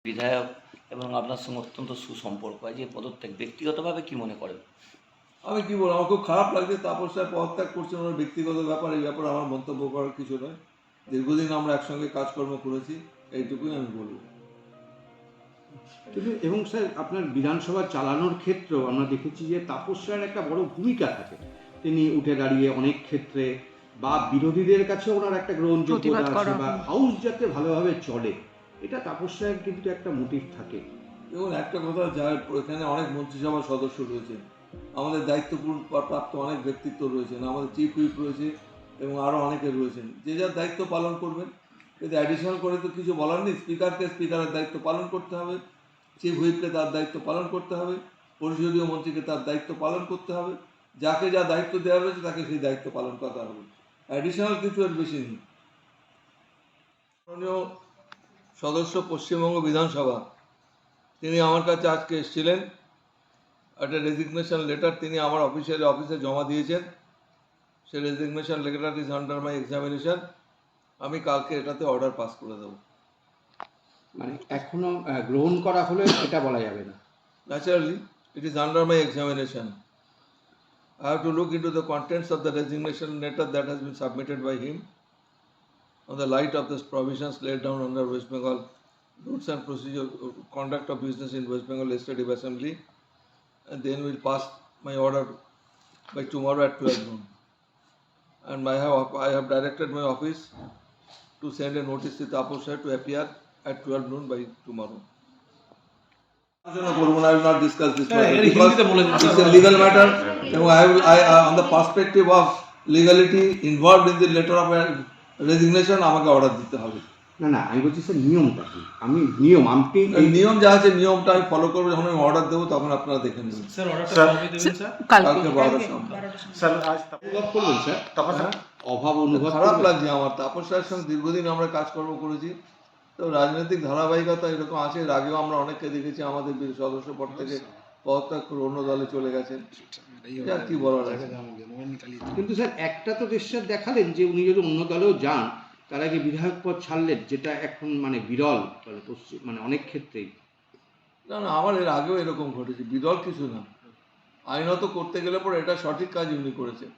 বিধায়ক এবং আপনার সঙ্গে অত্যন্ত সুসম্পর্ক, যে পদত্যাগ ব্যক্তিগতভাবে কি মনে করেন? আমি কি বলবো, আমার খুব খারাপ লাগছে। তাপস রায় পদত্যাগ করছেন, ওনার ব্যক্তিগত ব্যাপার, এই ব্যাপারে আমার মন্তব্য করার কিছু নয়। দীর্ঘদিন আমরা একসঙ্গে কাজকর্ম করেছি, এইটুকুই আমি বলবো। কিন্তু এবং স্যার আপনার বিধানসভা চালানোর ক্ষেত্রেও আমরা দেখেছি যে তাপস রায়ের একটা বড় ভূমিকা থাকে। তিনি উঠে দাঁড়িয়ে অনেক ক্ষেত্রে বা বিরোধীদের কাছে ওনার একটা গ্রহণযোগ্যতা আছে বা হাউস যাতে ভালোভাবে চলে, এটা তাপস রায়ের কিন্তু একটা মোটিভ থাকে। এবং একটা কথা, যার এখানে অনেক মন্ত্রিসভার সদস্য রয়েছেন, আমাদের দায়িত্বপূর্ণ প্রাপ্ত অনেক ব্যক্তিত্ব রয়েছেন, আমাদের চিফ হুইপ রয়েছে এবং আরও অনেকে রয়েছেন, যে যার দায়িত্ব পালন করবেন। কিন্তু অ্যাডিশনাল করে তো কিছু বলার নেই। স্পিকারকে স্পিকারের দায়িত্ব পালন করতে হবে, চিফ হুইপকে তার দায়িত্ব পালন করতে হবে, পরিষদীয় মন্ত্রীকে তার দায়িত্ব পালন করতে হবে, যাকে যা দায়িত্ব দেওয়া হয়েছে তাকে সেই দায়িত্ব পালন করতে হবে। অ্যাডিশনাল কিছু এর বেশি নেই। মাননীয় সদস্য পশ্চিমবঙ্গ বিধানসভা, তিনি আমার কাছে আজকে এসেছিলেন। একটা রেজিগনেশন লেটার তিনি আমার অফিসে জমা দিয়েছেন। সেই resignation letter is under my examination. আমি কালকে এটাতে অর্ডার পাস করে দেবো। মানে এখনো গ্রহণ করা হলে এটা বলা যাবে না। Naturally, it is under my examination. I have to look into the contents of the resignation letter that has been submitted by him on the light of the provisions laid down under West Bengal rules and procedure conduct of business in West Bengal Legislative Assembly, and then we'll pass my order by tomorrow at 12 noon. And I have directed my office to send a notice to Taposh Rai to appear at 12 noon by tomorrow. I will not discuss this matter because it's a legal matter. On the perspective of legality involved in the letter of resignation, আমাকে order দিতে হবে। না না, আমি বলছি sir নিয়মটা কি? আপনি আপনি এই নিয়ম যা আছে, নিয়মটা আমি ফলো করবো। যখন আমি অর্ডার দেবো তখন আপনারা দেখে নেবেন। স্যার অর্ডারটা কবে দেবেন স্যার? কালকে 12টার সময়। স্যার আজ অনুভব করবেন স্যার, অভাব অনুভব খারাপ করবেন? লাগছে আমার। তাপস রায়ের সঙ্গে দীর্ঘদিন আমরা কাজকর্ম করেছি, তো রাজনৈতিক ধারাবাহিকতা এরকম আছে। এর আগেও আমরা অনেককে দেখেছি আমাদের সদস্য পদ থেকে পদত্যাগ করে অন্য দলে চলে গেছেন। আর কি বলার আছে। কিন্তু স্যার একটা তো দৃশ্যের দেখালেন যে উনি যদি অন্য দলেও যান, তার আগে বিধায়ক পদ ছাড়লেন, যেটা এখন মানে বিরল মানে অনেক ক্ষেত্রেই। না না, আমার এর আগেও এরকম ঘটেছে, বিরল কিছু না। আইনত করতে গেলে পরে এটা সঠিক কাজ উনি করেছেন।